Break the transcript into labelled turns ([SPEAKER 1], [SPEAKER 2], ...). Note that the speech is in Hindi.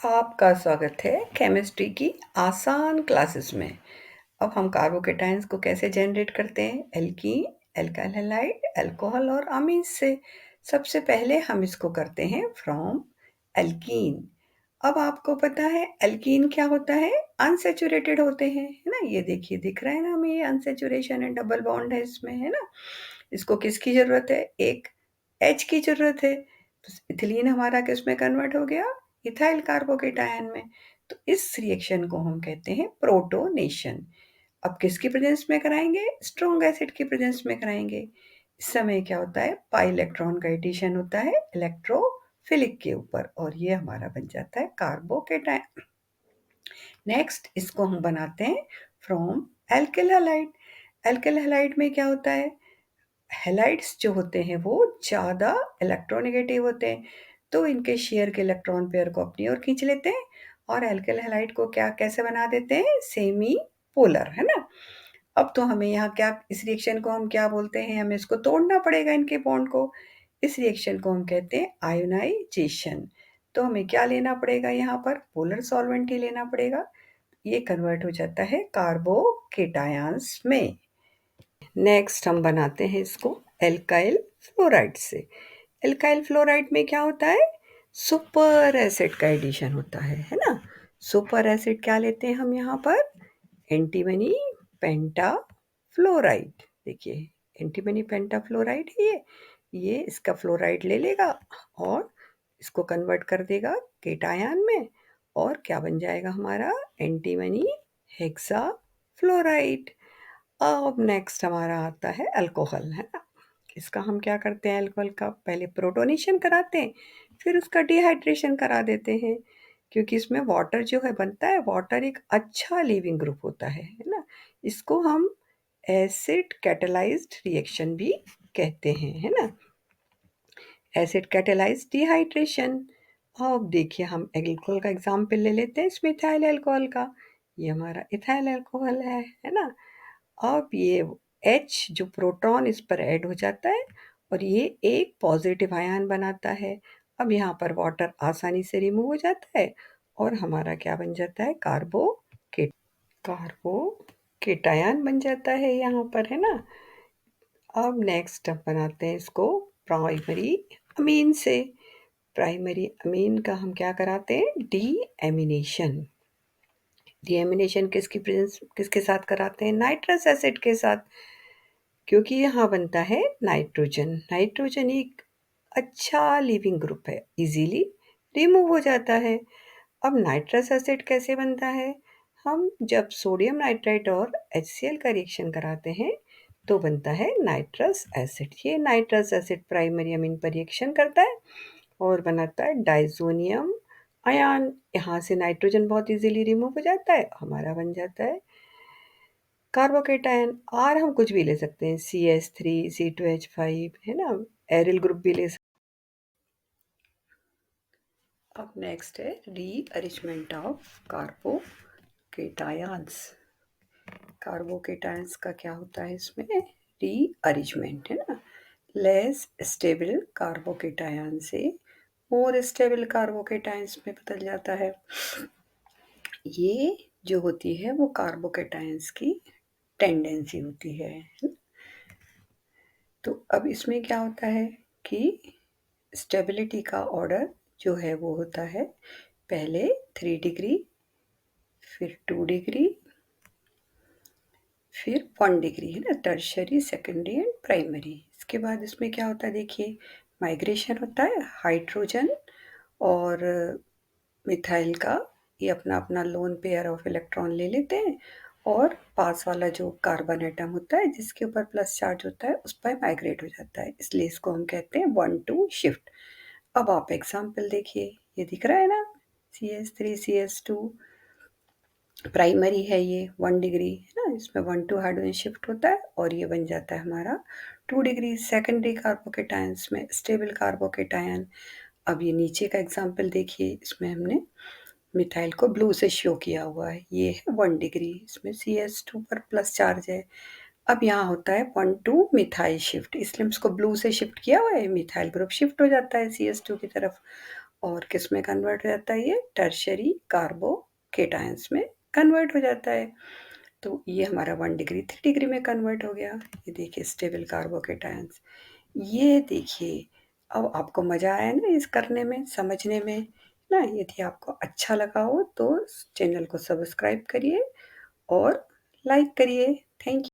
[SPEAKER 1] आपका स्वागत है केमिस्ट्री की आसान क्लासेस में। अब हम कार्बोकेटाइंस को कैसे जनरेट करते हैं? एल्कीन, एल्काइल हैलाइड, अल्कोहल और अमीन से। सबसे पहले हम इसको करते हैं फ्रॉम एल्कीन। अब आपको पता है एल्कीन क्या होता है? अनसैचुरेटेड होते हैं, है ना? ये देखिए, दिख रहा है ना हमें, ये अनसैचुरेशन है, डबल बॉन्ड है इसमें, है ना? इसको किसकी ज़रूरत है? एक H की ज़रूरत है। तो इथिलीन हमारा किस में कन्वर्ट हो गया? इथाइल कार्बोकेटायन में। तो इस रिएक्शन को हम कहते हैं प्रोटोनेशन। अब किसकी प्रेजेंस में कराएंगे? स्ट्रॉन्ग एसिड की प्रेजेंस में कराएंगे। इस समय क्या होता है? पाई इलेक्ट्रॉन का एडिशन होता है इलेक्ट्रोफिलिक के ऊपर और ये हमारा बन जाता है कार्बोकेटायन। नेक्स्ट इसको हम बनाते हैं from alkyl halide. Alkyl halide में क्या होता है? हैलाइड्स जो होते हैं वो ज़्यादा इलेक्ट्रोनेगेटिव होते हैं, तो इनके शेयर के इलेक्ट्रॉन पेयर को अपनी ओर खींच लेते हैं और एल्किल हैलाइड को क्या कैसे बना देते हैं? सेमी पोलर, है ना? अब तो हमें यहाँ क्या, इस रिएक्शन को हम क्या बोलते हैं? हमें इसको तोड़ना पड़ेगा इनके बॉन्ड को। इस रिएक्शन को हम कहते हैं आयोनाइजेशन। तो हमें क्या लेना पड़ेगा यहाँ पर? पोलर सॉल्वेंट ही लेना पड़ेगा। ये कन्वर्ट हो जाता है कार्बोकेटायंस में। नेक्स्ट हम बनाते हैं इसको एल्काइल फ्लोराइड से। एल्काइल फ्लोराइड में क्या होता है? सुपर एसिड का एडिशन होता है ना? सुपर एसिड क्या लेते हैं हम यहाँ पर? एंटीमनी पेंटा फ्लोराइड। देखिए, एंटीमनी पेंटा फ्लोराइड है ये इसका फ्लोराइड ले लेगा और इसको कन्वर्ट कर देगा केटायन में और क्या बन जाएगा हमारा? Antimony hexa fluoride. अब नेक्स्ट हमारा आता है अल्कोहल, है ना? इसका हम क्या करते हैं? अल्कोहल का पहले प्रोटोनेशन कराते हैं, फिर उसका डिहाइड्रेशन करा देते हैं, क्योंकि इसमें वाटर जो है बनता है, वाटर एक अच्छा लीविंग ग्रुप होता है ना? इसको हम एसिड कैटेलाइज्ड रिएक्शन भी कहते हैं, है ना? Acid catalysed dehydration. अब देखिए, हम एल्कोहल का एग्जाम्पल ले लेते हैं इसमें इथाइल अल्कोहल का। ये हमारा इथाइल अल्कोहल है ना? अब ये H जो प्रोटॉन इस पर ऐड हो जाता है और ये एक पॉजिटिव आयन बनाता है। अब यहाँ पर वाटर आसानी से रिमूव हो जाता है और हमारा क्या बन जाता है? कार्बोकेटायन बन जाता है यहाँ पर, है ना? अब नेक्स्ट हम बनाते हैं इसको प्राइमरी अमीन से। प्राइमरी अमीन का हम क्या कराते हैं? डीएमिनेशन। डीएमिनेशन किसके साथ कराते हैं? नाइट्रस एसिड के साथ, क्योंकि यहाँ बनता है नाइट्रोजन। नाइट्रोजन एक अच्छा लीविंग ग्रुप है, इजीली रिमूव हो जाता है। अब नाइट्रस एसिड कैसे बनता है? हम जब सोडियम नाइट्राइट और HCl का रिएक्शन कराते हैं तो बनता है नाइट्रस एसिड। ये नाइट्रस एसिड प्राइमरी अमीन पर रिएक्शन करता है और बनाता है डाइजोनियम आयन। यहाँ से नाइट्रोजन बहुत इजीली रिमूव हो जाता है, हमारा बन जाता है कार्बोकेटायन। और हम कुछ भी ले सकते हैं, CH3 C2H5, है ना? एरिल ग्रुप भी ले सकते हैं। अब नेक्स्ट है रीअरेंजमेंट ऑफ कार्बोकेटायंस। कार्बोकेटायंस का क्या होता है इसमें? रीअरेंजमेंट, है ना? लेस स्टेबल कार्बोकेटायन से मोर स्टेबल कार्बोकेटायंस में बदल जाता है। ये जो होती है वो कार्बोकेटायंस की टेंडेंसी होती है। तो अब इसमें क्या होता है कि स्टेबिलिटी का ऑर्डर जो है वो होता है पहले 3 डिग्री, फिर 2 डिग्री, फिर 1 डिग्री, है ना? Tertiary, secondary and primary. इसके बाद इसमें क्या होता है? देखिए, माइग्रेशन होता है हाइड्रोजन और मिथाइल का। ये अपना अपना लोन पेयर ऑफ इलेक्ट्रॉन ले लेते हैं और पास वाला जो कार्बन एटम होता है जिसके ऊपर प्लस चार्ज होता है उस पर माइग्रेट हो जाता है, इसलिए इसको हम कहते हैं 1-2 शिफ्ट। अब आप एग्जाम्पल देखिए, ये दिख रहा है ना? CH3 CH2 प्राइमरी है, ये 1 डिग्री, है ना? इसमें 1-2 हाइड्रोजन शिफ्ट होता है और ये बन जाता है हमारा 2 डिग्री। सेकेंडरी कार्बोकेटायंस में स्टेबल कार्बोकेटायन। अब ये नीचे का एग्जाम्पल देखिए, इसमें हमने मिथाइल को ब्लू से शो किया हुआ है, ये है 1 डिग्री, इसमें CH2 पर प्लस चार्ज है। अब यहाँ होता है 1-2 मिथाइल शिफ्ट, इसलिए हम इसको ब्लू से शिफ्ट किया हुआ है, मिथाइल ग्रुप शिफ्ट हो जाता है CH2 की तरफ और किस में कन्वर्ट हो जाता है ये? टर्शियरी कार्बोकेटायंस में कन्वर्ट हो जाता है। तो ये हमारा 1 डिग्री 3 डिग्री में कन्वर्ट हो गया। ये देखिए स्टेबल कार्बोकेटायंस। ये देखिए, अब आपको मज़ा आया ना इस करने में, समझने में ना? यदि आपको अच्छा लगा हो तो चैनल को सब्सक्राइब करिए और लाइक करिए। थैंक